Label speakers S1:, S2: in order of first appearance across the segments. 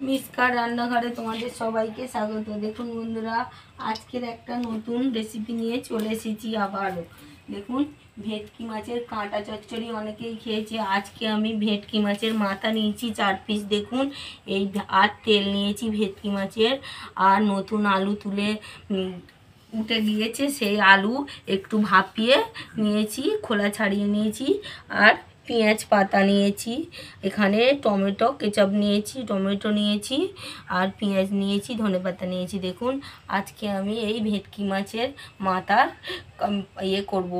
S1: মিসকার রান্নাঘরে তোমাদের সবাইকে স্বাগত। দেখুন বন্ধুরা, আজকের একটা নতুন রেসিপি নিয়ে চলে এসেছি আবারও। দেখুন, ভেটকি মাছের কাঁটা চচ্চড়ি অনেকেই খেয়েছে। আজকে আমি ভেটকি মাছের মাথা নিয়েছি 4 পিস। দেখুন, এই আর তেল নিয়েছি ভেটকি মাছের, আর নতুন আলু তুলে উঠে গিয়েছে সেই আলু একটু ভাপিয়ে নিয়েছি, খোলা ছাড়িয়ে নিয়েছি। আর পেঁয়াজ পাতা নিয়েছি, এখানে টমেটো কেচাপ নিয়েছি, টমেটো নিয়েছি, আর পেঁয়াজ নিয়েছি, ধনেপাতা নিয়েছি। দেখুন, আজকে আমি এই ভেটকি মাছের মাথার করব,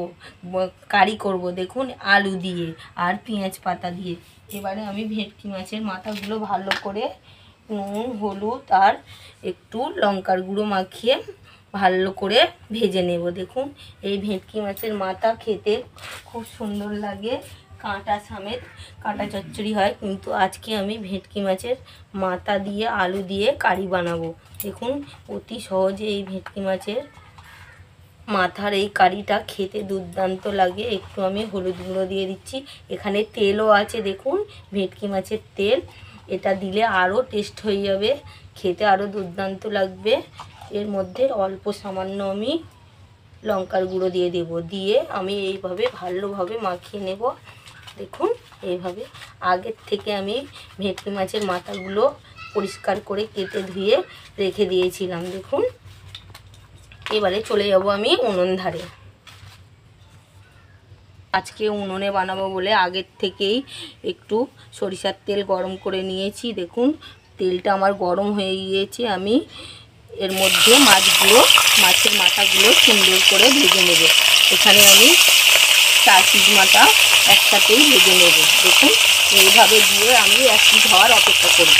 S1: কারি করব। দেখুন, আলু দিয়ে আর পেঁয়াজ পাতা দিয়ে। এবারে আমি ভেটকি মাছের মাথাগুলো ভালো করে নুন, হলুদ আর একটু লঙ্কার গুঁড়ো মাখিয়ে ভালো করে ভেজে নেব। দেখুন, এই ভেটকি মাছের মাথা খেতে খুব সুন্দর লাগে, কাঁটা সমেত কাঁটা চচ্চড়ি হয়। কিন্তু আজকে আমি ভেটকি মাছের মাথা দিয়ে আলু দিয়ে কারি বানাবো। দেখুন, অতি সহজে এই ভেটকি মাছের মাথার এই কারিটা খেতে দুর্দান্ত লাগে। একটু আমি হলুদ গুঁড়ো দিয়ে দিচ্ছি, এখানে তেলও আছে। দেখুন, ভেটকি মাছের তেল, এটা দিলে আরও টেস্ট হয়ে যাবে, খেতে আরও দুর্দান্ত লাগবে। এর মধ্যে অল্প সামান্য আমি লঙ্কার গুঁড়ো দিয়ে দেব, দিয়ে আমি এইভাবে ভালোভাবে মাখিয়ে নেব। দেখুন, এইভাবে আগের থেকে আমি ভেটকি মাছের মাথাগুলো পরিষ্কার করে কেটে ধুয়ে রেখে দিয়েছিলাম। দেখুন, এবারে চলে যাব আমি উনুন ধারে। আজকে উনুনে বানাবো বলে আগের থেকেই একটু সরিষার তেল গরম করে নিয়েছি। দেখুন, তেলটা আমার গরম হয়ে গিয়েছে। আমি এর মধ্যে মাছের মাথাগুলো সুন্দর করে ভেজে নেব। এখানে আমি 4 পিস মাথা একসাথেই ভেজে নেব। দেখুন, এইভাবে দিয়ে আমি 1 পিস হওয়ার অপেক্ষা করব।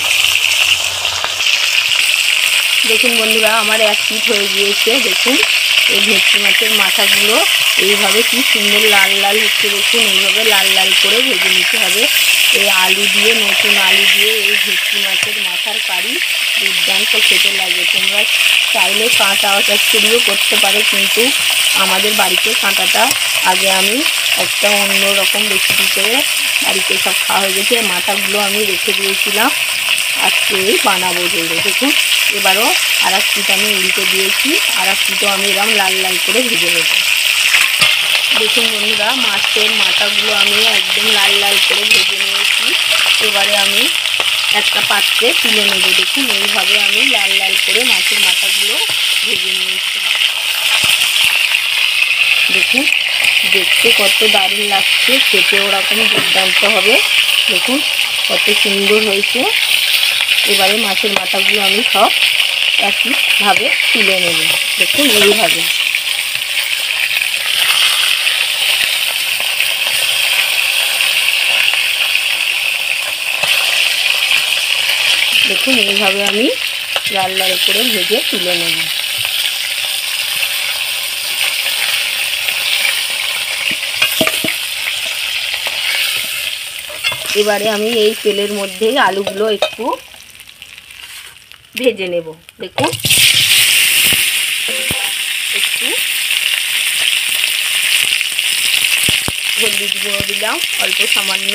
S1: দেখুন বন্ধুরা, আমার 1 পিস হয়ে গিয়েছে। দেখুন, এই ভেটকি মাছের মাথাগুলো এইভাবে কি সুন্দর লাল লাল হচ্ছে। দেখুন, এইভাবে লাল লাল করে ভেজে নিতে হবে। এই আলু দিয়ে, নতুন আলু দিয়ে এই ভেটকি মাছের মাথার কারি দুর্দান্ত খেতে লাগে। তোমরা চাইলে কাঁটা চচ্চড়িও করতে পারো, কিন্তু আমাদের বাড়িতে কাঁটাটা আগে আমি একটা অন্য রকম রেসিপি করে বাড়িতে সব খাওয়া হয়ে গেছে। মাথাগুলো আমি রেখে দিয়েছিলাম, আজকে বানাবো বলে। দেখুন, এবারও আর 1 পিস আমি উল্টে দিয়েছি, আর 1 পিসও আমি এরকম লাল লাল করে ভেজে নেব। দেখুন বন্ধুরা, মাছের মাথাগুলো আমি একদম লাল লাল করে ভেজে নিয়েছি। এবারে আমি একটা পাত্রে তুলে নেব। দেখুন, এইভাবে আমি লাল লাল করে মাছের মাথাগুলো ভেজে নিয়েছি। দেখুন, দেখতে কত দারুণ লাগছে, খেতে ওরকম দুর্দান্ত হবে। দেখুন, কত সুন্দর হয়েছে। এবারে মাছের মাথাগুলো আমি সব একইভাবে তুলে নেব। দেখুন, এইভাবে। দেখুন, এইভাবে আমি লাল লাল করে ভেজে তুলে নেব। এবারে আমি এই তেলের মধ্যে আলুগুলো একটু ভেজে নেব। দেখুন, একটু হলুদ গুঁড়ো দিলাম, অল্প সামান্য,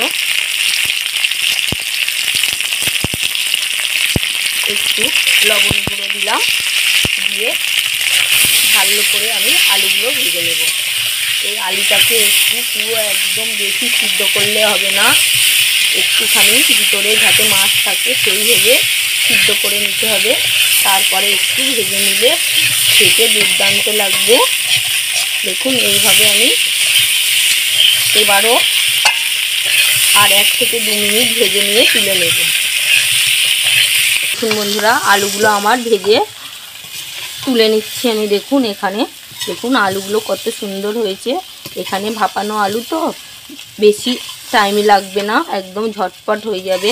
S1: একটু লবণ গুঁড়ো দিলাম, দিয়ে ভালো করে আমি আলুগুলো ভেজে নেব। এই আলুটাকে একটু পুরো একদম বেশি সিদ্ধ করলে হবে না, একটুখানি ভিতরে যাতে মাছ থাকে সেইভাবে সিদ্ধ করে নিতে হবে। তারপরে একটু ভেজে নিলে খেতে দুর্দান্ত লাগবে। দেখুন, এইভাবে আমি এবারও আর 1 থেকে 2 মিনিট ভেজে নিয়ে তুলে নেব। দেখুন বন্ধুরা, আলুগুলো আমার ভেজে তুলে নিচ্ছি আমি। দেখুন, এখানে দেখুন আলুগুলো কত সুন্দর হয়েছে। এখানে ভাপানো আলু তো বেশি টাইম লাগবে না, একদম ঝটপট হয়ে যাবে।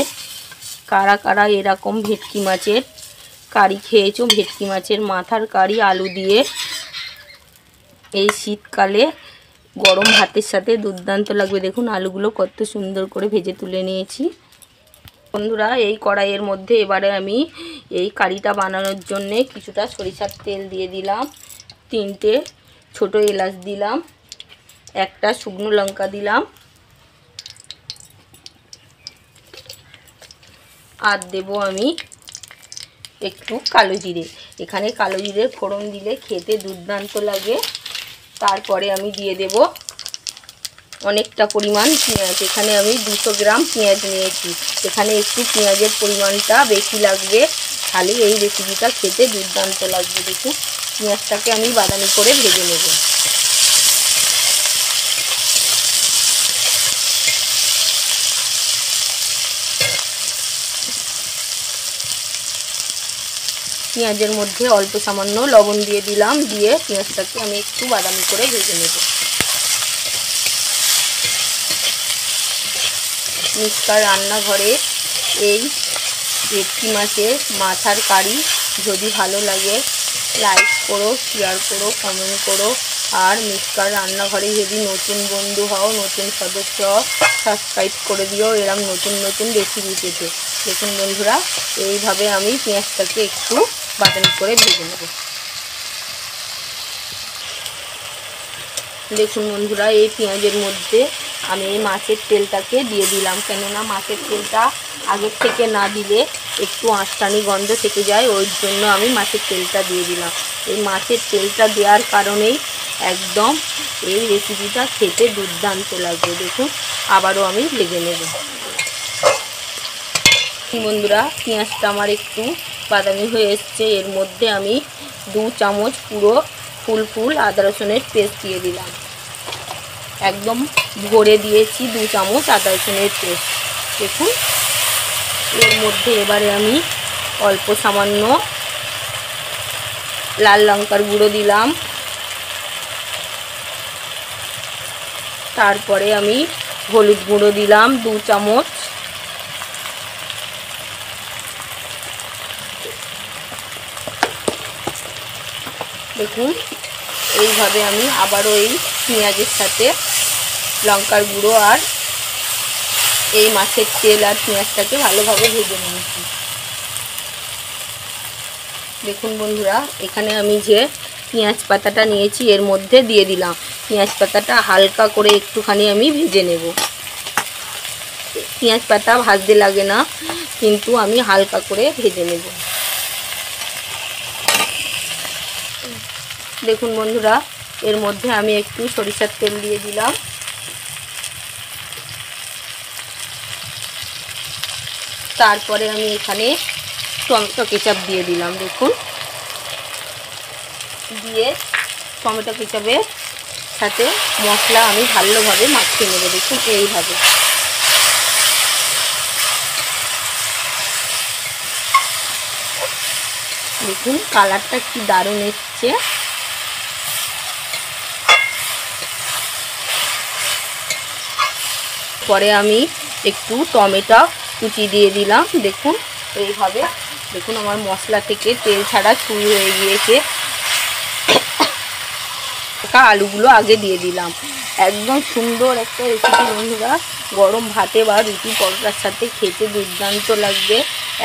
S1: কারা কারা এরকম ভেটকি মাছের কারি খেয়েছো? ভেটকি মাছের মাথার কারি আলু দিয়ে এই শীতকালে গরম ভাতের সাথে দুর্দান্ত লাগবে। দেখুন, আলুগুলো কত সুন্দর করে ভেজে তুলে নিয়েছি। বন্ধুরা, এই কড়াইয়ের মধ্যে এবারে আমি এই কারিটা বানানোর জন্যে কিছুটা সরিষার তেল দিয়ে দিলাম, 3টে ছোটো এলাচ দিলাম, একটা শুকনো লঙ্কা দিলাম, আর দেব আমি একটু কালো জিরে। এখানে কালো জিরে ফোড়ন দিলে খেতে দুর্দান্ত লাগে। তারপরে আমি দিয়ে দেব অনেকটা পরিমাণ পেঁয়াজ। এখানে আমি 200 গ্রাম পেঁয়াজ নিয়েছি। এখানে একটু পেঁয়াজের পরিমাণটা বেশি লাগবে, তাহলে এই রেসিপিটা খেতে দুর্দান্ত লাগবে। দেখুন পেঁয়াজটাকে আমি বাদামি করে ভেজে নেব। পেঁয়াজের মধ্যে অল্প সামান্য লবণ দিয়ে দিলাম, দিয়ে পেঁয়াজটাকে আমি একটু বাদামি করে ভেজে নেব। মিষ্কার রান্নাঘরে এই ভেটকি মাছের মাথার কারি যদি ভালো লাগে লাইক করো, শেয়ার করো, কমেন্ট করো। আর মিষ্কার রান্নাঘরে যদি নতুন বন্ধু হও, নতুন সদস্য হও, সাবস্ক্রাইব করে দিও এরকম নতুন নতুন রেসিপি পেতে। দেখুন বন্ধুরা, এইভাবে আমি পেঁয়াজটাকে একটু বাদামি করে ভেজে নেব। দেখুন বন্ধুরা, এই পেঁয়াজের মধ্যে আমি এই মাছের তেলটাকে দিয়ে দিলাম, কেননা মাছের তেলটা আগের থেকে না দিলে একটু আঁশটানি গন্ধ থেকে যায়, ওই জন্য আমি মাছের তেলটা দিয়ে দিলাম। এই মাছের তেলটা দেওয়ার কারণেই একদম এই রেসিপিটা খেতে দুর্দান্ত লাগবে। দেখুন আবারও আমি ভেজে নেব। বন্ধুরা, পেঁয়াজটা আমার একটু বাদামি হয়ে এসছে। এর মধ্যে আমি 2 চামচ পুরো ফুল আদা রসুনের পেস্ট দিয়ে দিলাম। একদম ভরে দিয়েছি 2 চামচ আদা রসুনের পেস্ট। দেখুন এর মধ্যে এবারে আমি অল্প সামান্য লাল লঙ্কার গুঁড়ো দিলাম। তারপরে আমি হলুদ গুঁড়ো দিলাম 2 চামচ। দেখুন এইভাবে আমি আবারও এই পেঁয়াজের সাথে লঙ্কার গুঁড়ো আর এই মাছের তেল আর পেঁয়াজটাকে ভালোভাবে ভেজে নিয়েছি। দেখুন বন্ধুরা, এখানে আমি যে পেঁয়াজ পাতাটা নিয়েছি এর মধ্যে দিয়ে দিলাম। পেঁয়াজ পাতাটা হালকা করে একটুখানি আমি ভেজে নেব। পেঁয়াজ পাতা ভাজতে লাগে না, কিন্তু আমি হালকা করে ভেজে নেব। দেখুন বন্ধুরা, এর মধ্যে আমি একটু সরিষার তেল দিয়ে দিলাম। তারপরে আমি এখানে টমেটো কেচাপ দিয়ে দিলাম। দেখুন দিয়ে টমেটো কেচাপের সাথে মশলা আমি ভালোভাবে মাখিয়ে নেব। দেখুন এইভাবে। দেখুন কালারটা কি দারুণ এসছে। পরে আমি একটু টমেটো কুচি দিয়ে দিলাম। দেখুন এইভাবে। দেখুন আমার মশলা থেকে তেল ছাড়া শুরু হয়ে গিয়েছে। আলুগুলো আগে দিয়ে দিলাম। একদম সুন্দর একটা রেসিপি বন্ধুরা, গরম ভাতে বা রুটি পরোটার সাথে খেতে দুর্দান্ত লাগবে।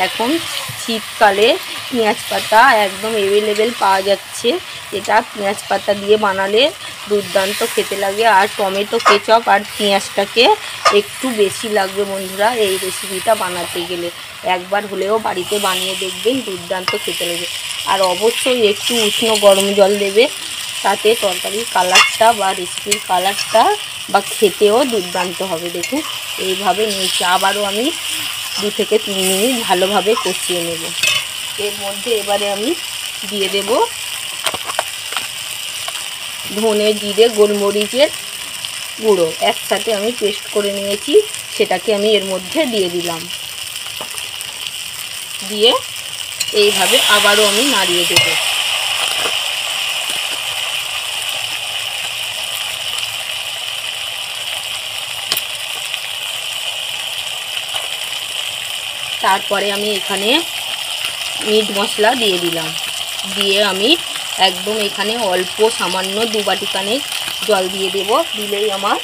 S1: এখন শীতকালে পেঁয়াজ পাতা একদম অ্যাভেলেবেল পাওয়া যাচ্ছে। এটা পেঁয়াজ পাতা দিয়ে বানালে দুর্দান্ত খেতে লাগে। আর টমেটো কেচাপ আর পেঁয়াজটাকে একটু বেশি লাগবে বন্ধুরা এই রেসিপিটা বানাতে গেলে। একবার হলেও বাড়িতে বানিয়ে দেখবেন, দুর্দান্ত খেতে লাগে। আর অবশ্যই একটু উষ্ণ গরম জল দেবে, তাতে তরকারির কালারটা বা রেসিপির কালারটা বা খেতেও দুর্দান্ত হবে। দেখুন এইভাবে নিয়েছি। আবারও আমি 2 থেকে 3 মিনিট ভালোভাবে কষিয়ে নেব। এর মধ্যে এবারে আমি দিয়ে দেব ধনে, জিরে, গোলমরিচের গুঁড়ো একসাথে আমি পেস্ট করে নিয়েছি, সেটাকে আমি এর মধ্যে দিয়ে দিলাম। দিয়ে এইভাবে আবারও আমি নাড়িয়ে দেব। তারপরে আমি এখানে মিট মশলা দিয়ে দিলাম। দিয়ে আমি একদম এখানে অল্প সামান্য 2 বাটি কানেক জল দিয়ে দেব। দিলেই আমার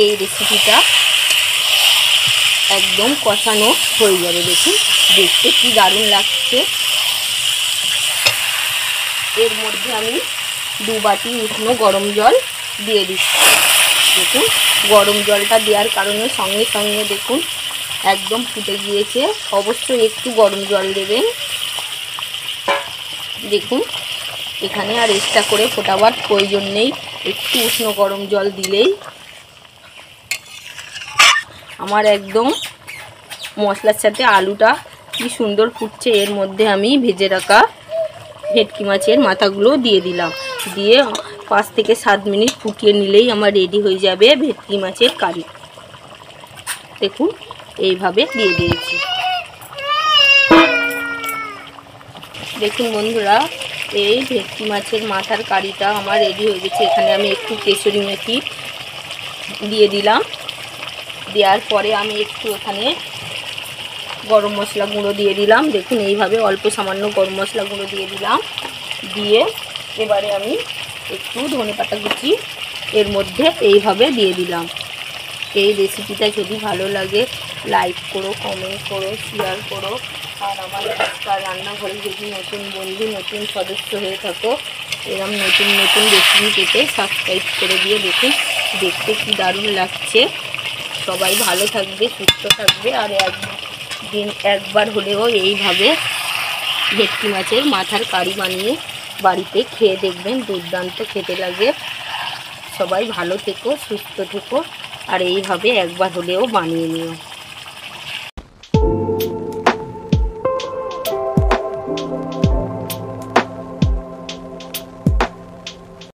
S1: এই রেসিপিটা একদম কষানো হয়ে যাবে। দেখুন দেখতে কি দারুণ লাগছে। এর মধ্যে আমি 2 বাটি উষ্ণ গরম জল দিয়ে দিচ্ছি। দেখুন গরম জলটা দেওয়ার কারণে সঙ্গে সঙ্গে দেখুন একদম ফুটে গিয়েছে। অবশ্যই একটু গরম জল দেবেন। দেখুন এখানে আর এক্সট্রা করে ফোটাবার প্রয়োজন নেই, একটু উষ্ণ গরম জল দিলেই আমার একদম মশলার সাথে আলুটা কি সুন্দর ফুটছে। এর মধ্যে আমি ভেজে রাখা ভেটকি মাছের মাথাগুলো দিয়ে দিলাম, দিয়ে 5 থেকে 7 মিনিট ফুটিয়ে নিলেই আমার রেডি হয়ে যাবে ভেটকি মাছের কারি। দেখুন এইভাবে দিয়ে দিয়েছি। দেখুন বন্ধুরা, এই ভেটকি মাছের মাথার কারিটা আমার রেডি হয়ে গেছে। এখানে আমি একটু কেশরি মেথি দিয়ে দিলাম। দেওয়ার পরে আমি একটু এখানে গরম মশলা গুঁড়ো দিয়ে দিলাম। দেখুন এইভাবে অল্প সামান্য গরম মশলা গুঁড়ো দিয়ে দিলাম। দিয়ে এবারে আমি একটু ধনেপাতা কুচি এর মধ্যে এইভাবে দিয়ে দিলাম। এই রেসিপিটা যদি ভালো লাগে লাইক করো, কমেন্ট করো, শেয়ার করো। আর আমার রান্নাঘরে যদি নতুন বন্ধু, নতুন সদস্য হয়ে থাকো, এরকম নতুন নতুন রেসিপি পেতে সাবস্ক্রাইব করে দিয়ে দেখুন দেখতে কি দারুণ লাগছে। সবাই ভালো থাকবে, সুস্থ থাকবে। আর একবার হলেও এইভাবে ভেটকি মাছের মাথার কারি বানিয়ে বাড়িতে খেয়ে দেখবেন, দুর্দান্ত খেতে লাগে। সবাই ভালো থেকো, সুস্থ থেকো, আর এইভাবে একবার হলেও বানিয়ে নিও।